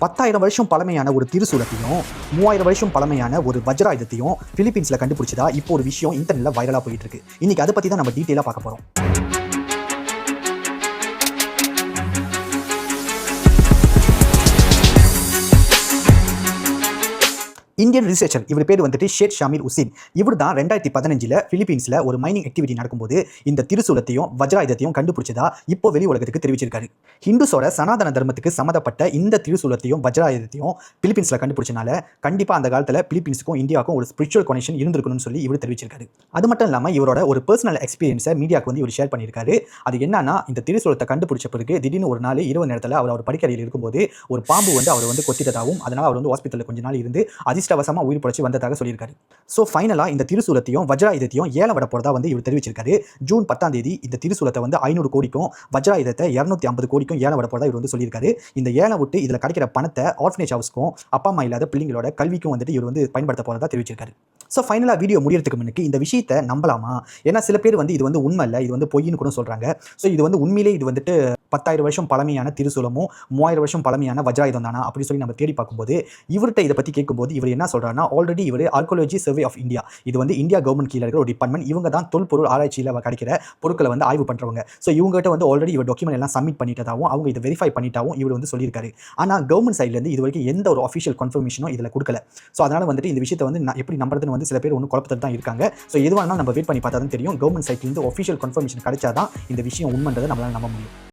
10,000 வருஷம் பழமையான ஒரு திருசூலத்தையும் 3000 வருஷம் பழமையான ஒரு வஜ்ராயுதத்தையும் பிலிப்பீன்ஸில் கண்டுபிடிச்சதா இப்போ ஒரு விஷயம் இன்டர்நெட்டில் வைரலாக போயிட்டு இருக்கு. இன்னைக்கு அதை பற்றி தான் நம்ம டீட்டெயிலாக பார்க்க போகிறோம். இந்தியன் ரிசர்ச்சர் இவர் பேர் வந்துட்டு ஷேக் ஷாமீர் உசேன். இவர் தான் 2015 பிலிப்பீன்ஸில் ஒரு மைனிங் ஆக்டிவிட்டி நடக்கும்போது இந்த திருசூலத்தையும் வஜ்ராயுதத்தையும் கண்டுபிடிச்சதா இப்போ வெளி உலகத்துக்கு தெரிவிச்சிருக்காரு. ஹிந்துஸோட சனாதன தர்மத்துக்கு சம்மந்தப்பட்ட இந்த திருசூலத்தையும் வஜ்ராயுதத்தையும் பிலிப்பீன்ஸில் கண்டுபிடிச்சனால கண்டிப்பாக அந்த காலத்தில் பிலிப்பீன்ஸுக்கும் இந்தியாவுக்கும் ஒரு ஸ்பிரிச்சுவல் கனெக்ஷன் இருந்திருக்கணும்னு சொல்லி இவர் தெரிவிச்சிருக்காரு. அது மட்டும் இல்லாமல் இவரோட ஒரு பர்சனல் எக்ஸ்பீரியன்ஸை மீடியாவுக்கு வந்து இவர் ஷேர் பண்ணியிருக்காரு. அது என்னன்னா, இந்த திருசூலத்தை கண்டுபிடிச்ச பிறகு திடீர்னு ஒரு நாள் இரவு நேரத்தில் அவர் படிக்கறையில் இருக்கும்போது ஒரு பாம்பு வந்து அவர் வந்து கொத்திட்டதாகவும் அதனால் அவர் வந்து ஹாஸ்பிட்டலில் கொஞ்ச நாள் இருந்து அதிர்ஷ்டவசமாக உயிர் பிழைச்சி வந்ததாக சொல்லியிருக்காரு. ஸோ ஃபைனலாக இந்த திருசூலத்தையும் வஜ்ராயுதத்தையும் ஏலம் விட போகிறதா வந்து இவர் தெரிவிச்சிருக்காரு. ஜூன் 10 இந்த திருசூலத்தை வந்து 500 கோடிக்கும் வஜ்ராயுதத்தை 250 கோடிக்கும் ஏலம் விட போகிறதா இவர் வந்து சொல்லியிருக்காரு. இந்த ஏலம் விட்டு இதில் கிடைக்கிற பணத்தை ஆர்ஃபனேஜ் ஹவுஸ்க்கும் அப்பா அம்மா இல்லாத பிள்ளைங்களோட கல்விக்கும் வந்துட்டு இவர் வந்து பயன்படுத்த போகிறதா தெரிவிச்சிருக்காரு. ஸோ ஃபைனலாக வீடியோ முடியறதுக்கு முன்னுக்கு இந்த விஷயத்தை நம்பலாமா? ஏன்னா சில பேர் வந்து இது வந்து உண்மை இல்லை, இது வந்து பொய்ன்னு கூட சொல்கிறாங்க. ஸோ இது வந்து உண்மையிலே இது வந்துட்டு 10,000 வருஷம் பழமையான திருசூலமும் 3000 வருஷம் பழமையான வஜ்ராயுதம் தானா அப்படின்னு சொல்லி நம்ம தேடி பார்க்கும்போது இவர்கிட்ட இதை பற்றி கேட்கும்போது இவர் என்ன சொல்கிறாருன்னா, ஆல்ரெடி இவர் ஆர்கியாலஜி சர்வே ஆஃப் இந்தியா, இது வந்து இந்தியா கவர்மெண்ட் கீழே இருக்கிற ஒரு டிபார்ட்மெண்ட். இவங்க தான் தொல்பொருள் ஆராய்ச்சியில் கிடைக்கிற பொருட்களை வந்து ஆய்வு பண்ணுறவங்க. ஸோ இவங்ககிட்ட வந்து ஆல்ரெடி இவர் டாக்குமெண்ட் எல்லாம் சப்மிட் பண்ணிட்டதாகவும் அவங்க இதை வெரிஃபை பண்ணிட்டாவும் இவர் வந்து சொல்லியிருக்காரு. ஆனால் கவர்மெண்ட் சைட்லேருந்து இது வரைக்கும் எந்த ஒரு அஃபிஷியல் கன்ஃபர்மேஷனும் இதில் கொடுக்கல. ஸோ அதனால் வந்துட்டு இந்த விஷயத்தை வந்து எப்படி நம்புறதுன்னு வந்து சில பேர் ஒன்று குழப்பத்தில் தான் இருக்காங்க. ஸோ எதுவாக நம்ம வெயிட் பண்ணி பார்த்தா தான் தெரியும். கவர்மெண்ட் சைட்லேருந்து அஃபிஷியல் கன்ஃபர்மேஷன் கிடைச்சாதான் இந்த விஷயம் உண்மைன்றதை நம்மளால் நம்ப முடியும்.